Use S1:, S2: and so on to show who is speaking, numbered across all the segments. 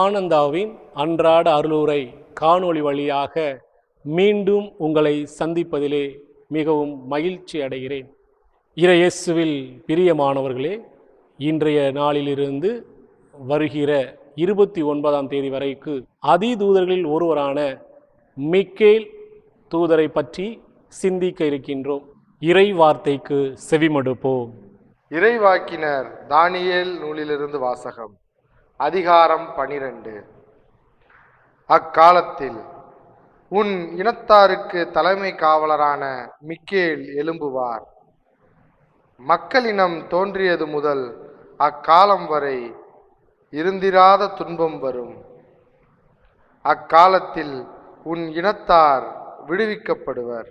S1: ஆனந்தாவின் அன்றாட அருளுரை காணொளி வழியாக மீண்டும் உங்களை சந்திப்பதிலே மிகவும் மகிழ்ச்சி அடைகிறேன். இறையேசுவில் பிரியமானவர்களே, இன்றைய நாளிலிருந்து வருகிற 29ஆம் தேதி வரைக்கு அதிதூதர்களில் ஒருவரான மிக்கேல் தூதரை பற்றி சிந்திக்க இருக்கின்றோம். இறை வார்த்தைக்கு செவிமடுப்போம்.
S2: இறைவாக்கினர் தானியேல் நூலிலிருந்து வாசகம். அதிகாரம் 12. அக்காலத்தில் உன் இனத்தாருக்கு தலைமை காவலரான மிக்கேல் எழும்புவார். மக்களினம் தோன்றியது முதல் அக்காலம் வரை இருந்திராத துன்பம் வரும். அக்காலத்தில் உன் இனத்தார் விடுவிக்கப்படுவர்.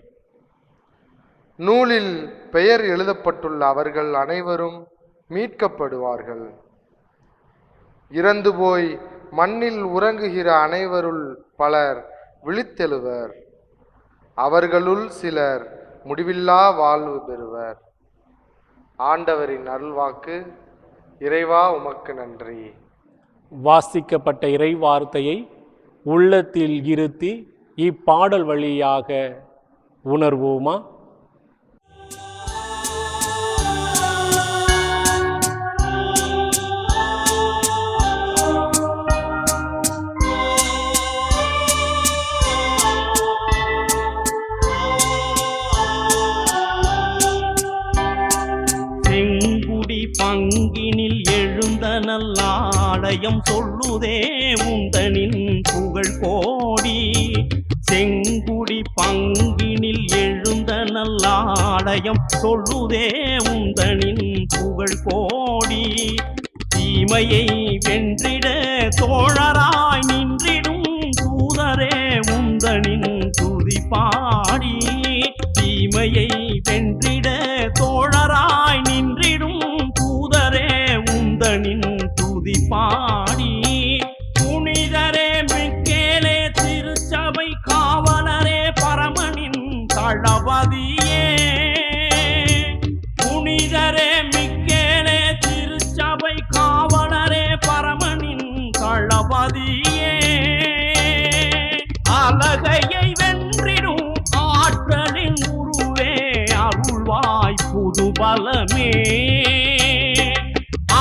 S2: நூலில் பெயர் எழுதப்பட்டுள்ள அவர்கள் அனைவரும் மீட்கப்படுவார்கள். இறந்து போய் மண்ணில் உறங்குகிற அனைவருள் பலர் விழித்தெழுவர். அவர்களுள் சிலர் முடிவில்லா வாழ்வு பெறுவர். ஆண்டவரின் அருள்வாக்கு. இறைவா உமக்கு நன்றி.
S1: வாசிக்கப்பட்ட இறை வார்த்தையை உள்ளத்தில் இருத்தி இப்பாடல் வழியாக உணர்வோமா?
S3: பங்கினில் எழுந்த நல்லாலயம் சொல்லுதே உந்தனின் புகழ் கோடி. செங்குடி பங்கினில் எழுந்த நல்லாலயம் சொல்லுதே உந்தனின் புகழ் கோடி. தீமையை வென்றிட தோழராய் நின்றிடும் தூதரே உந்தனின் துதி பாடி. தீமையை வென்றிட தோழராய் நின்றிடும் தூதரே உந்தனின் துதி பாடி. புனிதரே மிக்கேலே திருச்சபை காவலரே பரமனின் தளபதியே. புனிதரே மிக்கேலே திருச்சபை காவலரே பரமனின் தளபதியே. அலகையை வென்றிடும் ஆற்றலின் உருவே அருள்வாய் புது பலமே.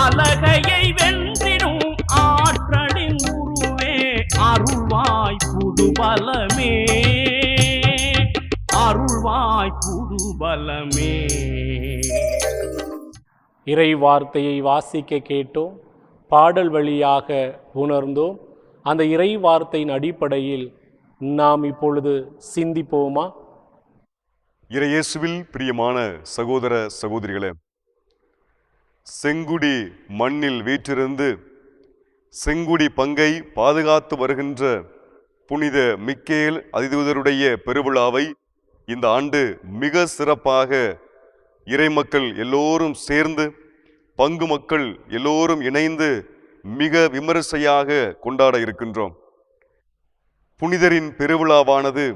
S3: அலகையை வென்றிடும் ஆற்றலின் உருவே அருள்வாய் புது பலமே. அருள்வாய் புது பலமே.
S1: இறை வார்த்தையை வாசிக்க கேட்டோம், பாடல் வழியாக உணர்ந்தோம். அந்த இறை வார்த்தையின் அடிப்படையில் நாம் இப்பொழுது சிந்திப்போமா?
S4: இறையேசுவில் பிரியமான சகோதர சகோதரிகளே, செங்குடி மண்ணில் வீற்றிருந்து செங்குடி பங்கை பாதுகாத்து வருகின்ற புனித மிக்கேல் அதிதூதருடைய பெருவிழாவை இந்த ஆண்டு மிக சிறப்பாக இறைமக்கள் எல்லோரும் சேர்ந்து, பங்கு மக்கள் எல்லோரும் இணைந்து மிக விமரிசையாக கொண்டாட இருக்கின்றோம். புனிதரின் பெருவிழாவானது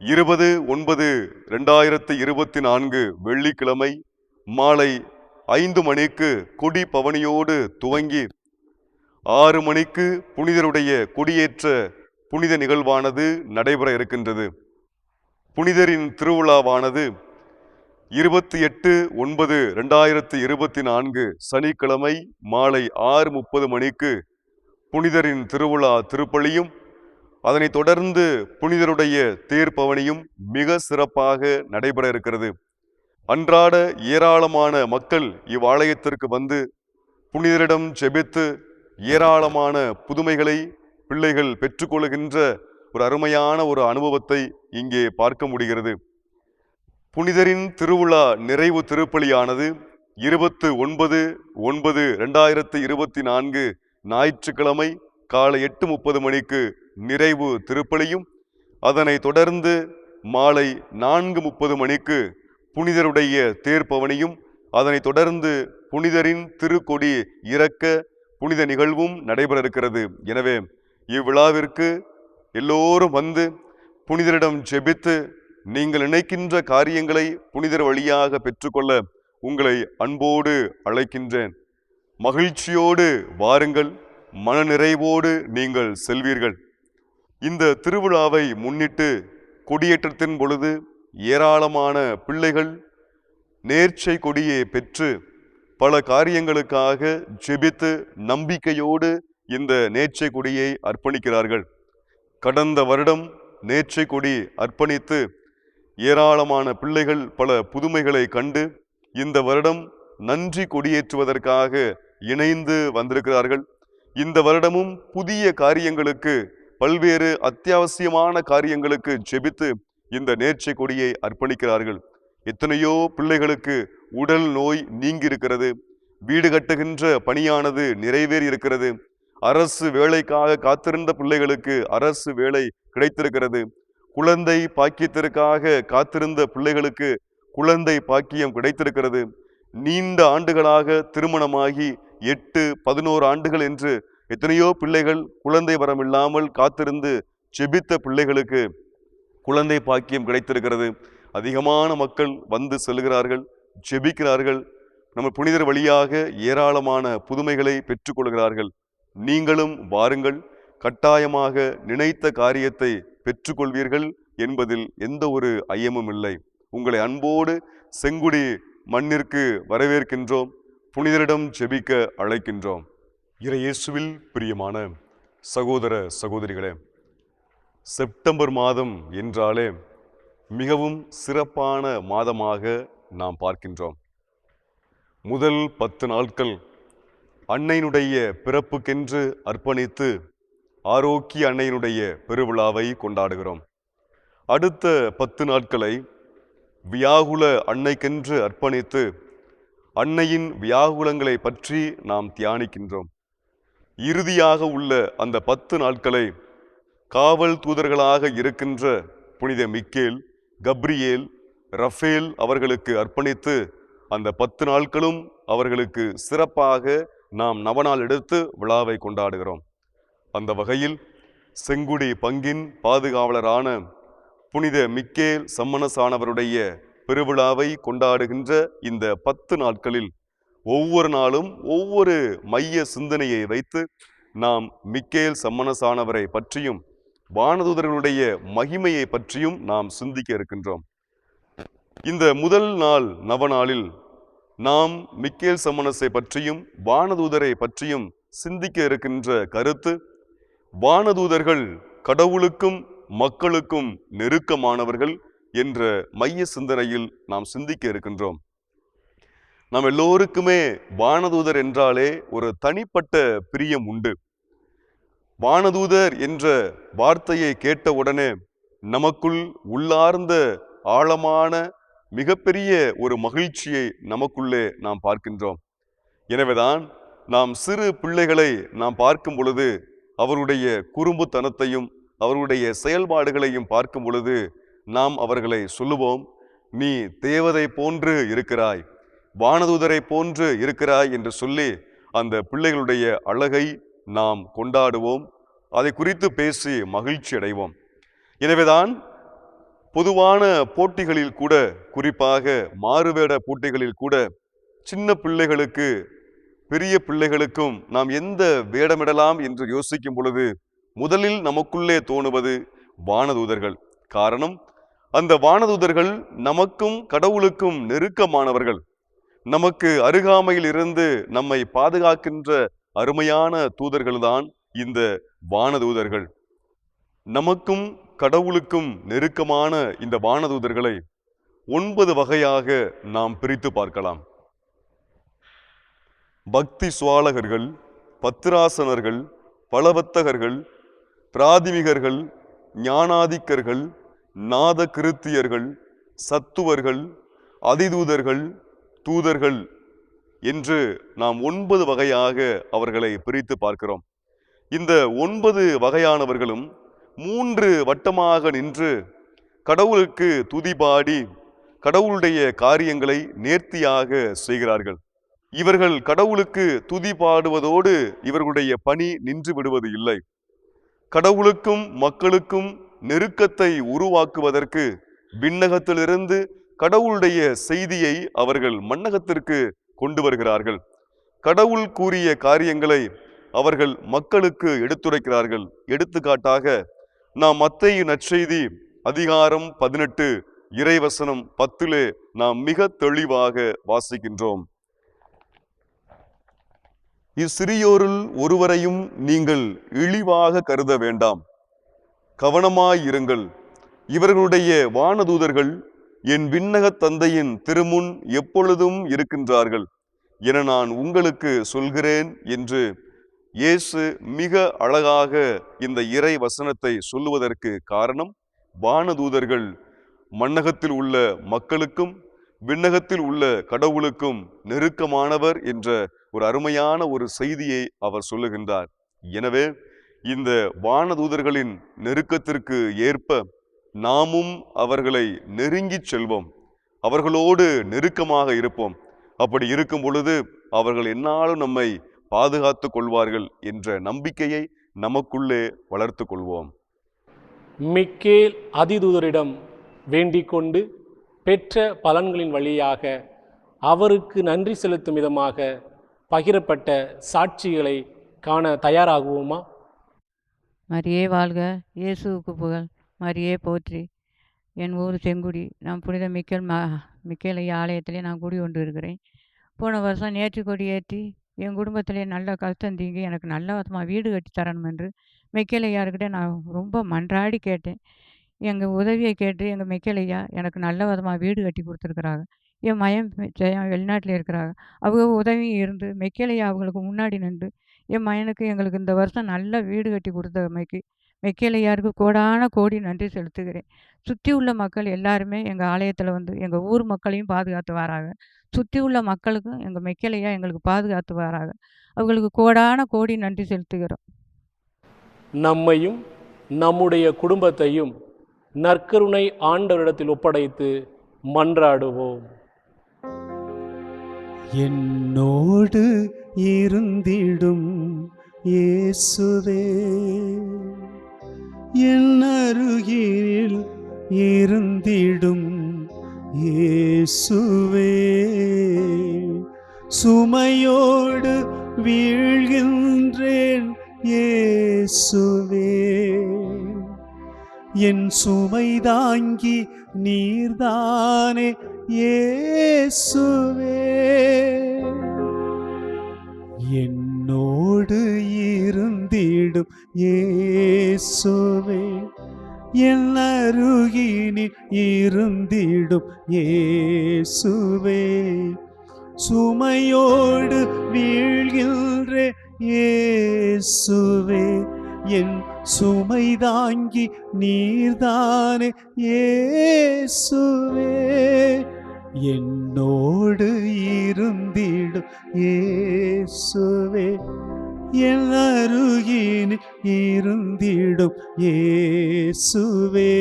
S4: 20/9/2024 வெள்ளிக்கிழமை மாலை 5 மணிக்கு கொடி பவனியோடு துவங்கி 6 மணிக்கு புனிதருடைய கொடியேற்ற புனித நிகழ்வானது நடைபெற இருக்கின்றது. புனிதரின் திருவிழாவானது 28/9/2024 சனிக்கிழமை மாலை 6:30 மணிக்கு புனிதரின் திருவிழா திருப்பலியும் அதனைத் தொடர்ந்து புனிதருடைய தேர்பவனியும் மிக சிறப்பாக நடைபெற இருக்கிறது. அன்றாட ஏராளமான மக்கள் இவ்வாலயத்திற்கு வந்து புனிதரிடம் ஜெபித்து ஏராளமான புதுமைகளை பிள்ளைகள் பெற்றுக்கொள்கின்ற ஒரு அருமையான ஒரு அனுபவத்தை இங்கே பார்க்க முடிகிறது. புனிதரின் திருவிழா நிறைவு திருப்பலியானது 29/9/2024 ஞாயிற்றுக்கிழமை காலை 8:30 மணிக்கு நிறைவு திருப்பலியும் அதனை தொடர்ந்து மாலை 4:30 மணிக்கு புனிதருடைய தேர்பவனியும் அதனை தொடர்ந்து புனிதரின் திருக்கொடி இறக்க புனித நிகழ்வும் நடைபெற இருக்கிறது. எனவே இவ்விழாவிற்கு எல்லோரும் வந்து புனிதரிடம் ஜெபித்து நீங்கள் நினைக்கின்ற காரியங்களை புனிதர் வழியாக பெற்றுக்கொள்ள உங்களை அன்போடு அழைக்கின்றேன். மகிழ்ச்சியோடு வாருங்கள். மனநிறைவோடு நீங்கள் செல்வீர்கள். இந்த திருவிழாவை முன்னிட்டு கொடியேற்றத்தின் பொழுது ஏராளமான பிள்ளைகள் நேர்ச்சை கொடியை பெற்று பல காரியங்களுக்காக ஜெபித்து நம்பிக்கையோடு இந்த நேர்ச்சை கொடியை அர்ப்பணிக்கிறார்கள். கடந்த வருடம் நேர்ச்சை கொடி அர்ப்பணித்து ஏராளமான பிள்ளைகள் பல புதுமைகளை கண்டு இந்த வருடம் நன்றி கொடியேற்றுவதற்காக இணைந்து வந்திருக்கிறார்கள். இந்த வருடமும் புதிய காரியங்களுக்கு, பல்வேறு அத்தியாவசியமான காரியங்களுக்கு ஜெபித்து இந்த நேர்ச்சை கொடியை அர்ப்பணிக்கிறார்கள். எத்தனையோ பிள்ளைகளுக்கு உடல் நோய் நீங்கி இருக்கிறது. வீடு கட்டுகின்ற பணியானது நிறைவேறி இருக்கிறது. அரசு வேலைக்காக காத்திருந்த பிள்ளைகளுக்கு அரசு வேலை கிடைத்திருக்கிறது. குழந்தை பாக்கியத்திற்காக காத்திருந்த பிள்ளைகளுக்கு குழந்தை பாக்கியம் கிடைத்திருக்கிறது. நீண்ட ஆண்டுகளாக திருமணமாகி 8, 11 ஆண்டுகள் என்று எத்தனையோ பிள்ளைகள் குழந்தை வரமில்லாமல் காத்திருந்து ஜெபித்த பிள்ளைகளுக்கு குழந்தை பாக்கியம் கிடைத்திருக்கிறது. அதிகமான மக்கள் வந்து செல்கிறார்கள், ஜெபிக்கிறார்கள். நம்ம புனிதர் வழியாக ஏராளமான புதுமைகளை பெற்றுக்கொள்கிறார்கள். நீங்களும் வாருங்கள், கட்டாயமாக நினைத்த காரியத்தை பெற்றுக்கொள்வீர்கள் என்பதில் எந்த ஒரு ஐயமும் இல்லை. உங்களை அன்போடு செங்குடி மண்ணிற்கு வரவேற்கின்றோம். புனிதரிடம் ஜெபிக்க அழைக்கின்றோம். இறையேசுவில் பிரியமான சகோதர சகோதரிகளே, செப்டம்பர் மாதம் என்றாலே மிகவும் சிறப்பான மாதமாக நாம் பார்க்கின்றோம். முதல் 10 நாட்கள் அன்னையினுடைய பிறப்புக்கென்று அர்ப்பணித்து ஆரோக்கிய அன்னையினுடைய பெருவிழாவை கொண்டாடுகிறோம். அடுத்த 10 நாட்களை வியாகுல அன்னைக்கென்று அர்ப்பணித்து அன்னையின் வியாகுலங்களை பற்றி நாம் தியானிக்கின்றோம். இறுதியாக உள்ள அந்த 10 நாட்களை காவல் தூதர்களாக இருக்கின்ற புனித மிக்கேல், கப்ரியேல், ரஃபேல் அவர்களுக்கு அர்ப்பணித்து அந்த 10 நாட்களும் அவர்களுக்கு சிறப்பாக நாம் நவநாள் எடுத்து விழாவை கொண்டாடுகிறோம். அந்த வகையில் செங்குடி பங்கின் பாதுகாவலரான புனித மிக்கேல் சம்மனசானவருடைய பெருவிழாவை கொண்டாடுகின்ற இந்த 10 நாட்களில் ஒவ்வொரு நாளும் ஒவ்வொரு மைய சிந்தனையை வைத்து நாம் மிக்கேல் சம்மனசானவரை பற்றியும் வானதூதர்களுடைய மகிமையை பற்றியும் நாம் சிந்திக்க இருக்கின்றோம். இந்த முதல் நாள் நவநாளில் நாம் மிக்கேல் சம்மனஸை பற்றியும் வானதூதரை பற்றியும் சிந்திக்க இருக்கின்ற கருத்து, வானதூதர்கள் கடவுளுக்கும் மக்களுக்கும் நெருக்கமானவர்கள் என்ற மைய சிந்தனையில் நாம் சிந்திக்க இருக்கின்றோம். நாம் எல்லோருக்குமே வானதூதர் என்றாலே ஒரு தனிப்பட்ட பிரியம் உண்டு. வானதூதர் என்ற வார்த்தையை கேட்டவுடனே நமக்குள் உள்ளார்ந்த ஆழமான மிகப்பெரிய ஒரு மகிழ்ச்சியை நமக்குள்ளே நாம் பார்க்கின்றோம். எனவேதான் நாம் சிறு பிள்ளைகளை நாம் பார்க்கும் பொழுது அவருடைய குறும்புத்தனத்தையும் அவருடைய செயல்பாடுகளையும் பார்க்கும் பொழுது நாம் அவர்களை சொல்லுவோம், நீ தேவதை போன்று இருக்கிறாய், வானதூதரை போன்று இருக்கிறாய் என்று சொல்லி அந்த பிள்ளைகளுடைய அழகை நாம் கொண்டாடுவோம். அதை குறித்து பேசி மகிழ்ச்சி அடைவோம். எனவேதான் பொதுவான போட்டிகளில் கூட, குறிப்பாக மாறுவேட போட்டிகளில் கூட சின்ன பிள்ளைகளுக்கு பெரிய பிள்ளைகளுக்கும் நாம் எந்த வேடமிடலாம் என்று யோசிக்கும் பொழுது முதலில் நமக்குள்ளே தோணுவது வானதூதர்கள். காரணம், அந்த வானதூதர்கள் நமக்கும் கடவுளுக்கும் நெருக்கமானவர்கள். நமக்கு அருகாமையில் இருந்து நம்மை பாதுகாக்கின்ற அருமையான தூதர்கள்தான் இந்த வானதூதர்கள். நமக்கும் கடவுளுக்கும் நெருக்கமான இந்த வானதூதர்களை 9 வகையாக நாம் பிரித்து பார்க்கலாம். பக்தி சுவாலகர்கள், பத்திராசனர்கள், பலவத்தகர்கள், பிராதிமிகர்கள், ஞானாதிக்கர்கள், நாத கிருத்தியர்கள், சத்துவர்கள், அதிதூதர்கள், தூதர்கள் என்று நாம் 9 வகையாக அவர்களை பிரித்து பார்க்கிறோம். இந்த 9 வகையானவர்களும் 3 வட்டமாக நின்று கடவுளுக்கு துதிபாடி கடவுளுடைய காரியங்களை நேர்த்தியாக செய்கிறார்கள். இவர்கள் கடவுளுக்கு துதி பாடுவதோடு இவர்களுடைய பணி நின்று விடுவது இல்லை. கடவுளுக்கும் மக்களுக்கும் நெருக்கத்தை உருவாக்குவதற்கு விண்ணகத்திலிருந்து கடவுளுடைய செய்தியை அவர்கள் மண்ணகத்திற்கு கொண்டு வருகிறார்கள். கடவுள் கூறிய காரியங்களை அவர்கள் மக்களுக்கு எடுத்துரைக்கிறார்கள். எடுத்துக்காட்டாக நாம் மத்தேயு நற்செய்தி அதிகாரம் 18 இறைவசனம் 10 நாம் மிக தெளிவாக வாசிக்கின்றோம். இச்சிறியோருள் ஒருவரையும் நீங்கள் இழிவாக கருத வேண்டாம். கவனமாயிருங்கள். இவர்களுடைய வானதூதர்கள் என் விண்ணகத் தந்தையின் திருமுன் எப்பொழுதும் இருக்கின்றார்கள் என நான் உங்களுக்கு சொல்கிறேன் என்று இயேசு மிக அழகாக இந்த இறை வசனத்தை சொல்லுவதற்கு காரணம், வானதூதர்கள் மண்ணகத்தில் உள்ள மக்களுக்கும் விண்ணகத்தில் உள்ள கடவுளுக்கும் நெருக்கமானவர் என்ற ஒரு அருமையான ஒரு செய்தியை அவர் சொல்லுகின்றார். எனவே இந்த வானதூதர்களின் நெருக்கத்திற்கு ஏற்ப நாமும் அவர்களை நெருங்கி செல்வோம், அவர்களோடு நெருக்கமாக இருப்போம். அப்படி இருக்கும் பொழுது அவர்கள் எந்நாளும் நம்மை பாதுகாத்து கொள்வார்கள் என்ற நம்பிக்கையை நமக்குள்ளே வளர்த்து கொள்வோம்.
S1: மிக்கேல் அதிதூதரிடம் வேண்டிக் கொண்டு பெற்ற பலன்களின் வழியாக அவருக்கு நன்றி செலுத்தும் விதமாக பகிரப்பட்ட சாட்சிகளை காண தயாராகுவோமா?
S5: மரியே வாழ்க, இயேசுவுக்கு புகழ், மரியே போற்றி. என் ஊர் செங்குடி. நான் புனித மிக்கேல் ஐயா ஆலயத்திலே நான் குடி கொண்டு இருக்கிறேன். போன வருஷம் நேற்று கொடி ஏற்றி என் குடும்பத்திலே நல்ல கஷ்டம் தீங்கி எனக்கு நல்ல விதமாக வீடு கட்டி தரணும் என்று மிக்கேல் ஐயாருக்கிட்ட நான் ரொம்ப மன்றாடி கேட்டேன். எங்கள் உதவியை கேட்டு எங்கள் மிக்கேல் ஐயா எனக்கு நல்ல விதமாக வீடு கட்டி கொடுத்துருக்குறாங்க. என் மயம் ஜெயம் வெளிநாட்டில் இருக்கிறாங்க. அவங்க உதவி இருந்து மிக்கேல் ஐயா அவங்களுக்கு முன்னாடி நின்று என் மயனுக்கு எங்களுக்கு இந்த வருஷம் நல்ல வீடு கட்டி கொடுத்தமைக்கு மிக்கேல் ஐயாருக்கு கோடான கோடி நன்றி செலுத்துகிறேன். சுற்றி உள்ள மக்கள் எல்லாருமே எங்கள் ஆலயத்தில் வந்து எங்கள் ஊர் மக்களையும் பாதுகாத்து வராங்க. சுற்றி உள்ள மக்களுக்கும் எங்கள் மிக்கேல் ஐயா எங்களுக்கு பாதுகாத்து வராங்க. அவங்களுக்கு கோடான கோடி நன்றி செலுத்துகிறோம்.
S1: நம்மையும் நம்முடைய குடும்பத்தையும் நற்கருணை ஆண்டவரிடத்தில் ஒப்படைத்து மன்றாடுவோம்.
S6: என்னோடு இருந்திடும் இயேசுவே, என் அருகில் இருந்திடும் இயேசுவே, சுமையோடு வீழ்கின்றேன் இயேசுவே, என் சுமை தாங்கி நீர்தானே இயேசுவே, என்னோடு இருந்திடும் இயேசுவே, என் அருகினில் இருந்திடும் இயேசுவே, சுமையோடு வீழ்கின்ற இயேசுவே, என் சுமை தாங்கி நீர்தானே இயேசுவே, என்னோடு இருந்திடும் இயேசுவே, என் அருகினில் இருந்திடும் இயேசுவே.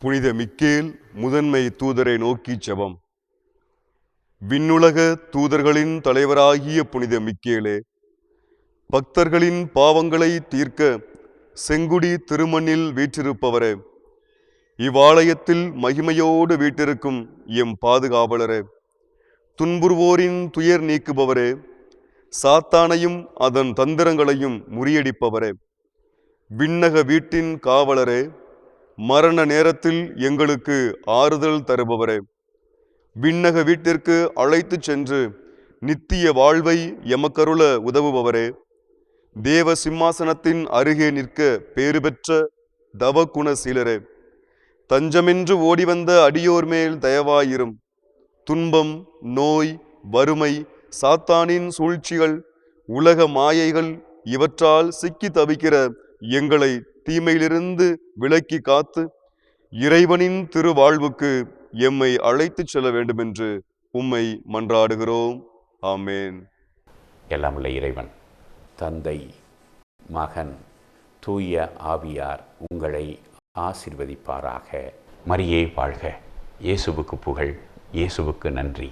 S4: புனித மிக்கேல் முதன்மை தூதரை நோக்கி ஜெபம். விண்ணுலக தூதர்களின் தலைவராகிய புனித மிக்கேலே, பக்தர்களின் பாவங்களை தீர்க்க செங்குடி திருமண்ணில் வீற்றிருப்பவரே, இவ்வாலயத்தில் மகிமையோடு வீட்டிருக்கும் எம் பாதுகாவலரே, துன்புறுவோரின் துயர் நீக்குபவரே, சாத்தானையும் அதன் தந்திரங்களையும் முறியடிப்பவரே, விண்ணக வீட்டின் காவலரே, மரண நேரத்தில் எங்களுக்கு ஆறுதல் தருபவரே, விண்ணக வீட்டிற்கு அழைத்து சென்று நித்திய வாழ்வை எமக்கருள உதவுபவரே, தேவ சிம்மாசனத்தின் அருகே நிற்க பேறு பெற்ற தவகுணசீலரே, தஞ்சமென்று ஓடிவந்த அடியோர் மேல் தயவாயிரும். துன்பம், நோய், வறுமை, சாத்தானின் சூழ்ச்சிகள், உலக மாயைகள் இவற்றால் சிக்கி தவிக்கிற எங்களை தீமையிலிருந்து விலக்கி காத்து இறைவனின் திருவாழ்வுக்கு எம்மை அழைத்து செல்ல வேண்டுமென்று உம்மை மன்றாடுகிறோம். ஆமேன்.
S7: எல்லாம் உள்ள இறைவன், தந்தை, மகன், தூய ஆவியார் உங்களை ஆசீர்வதிப்பாராக. மரியே வாழ்க. இயேசுவுக்கு புகழ். இயேசுவுக்கு நன்றி.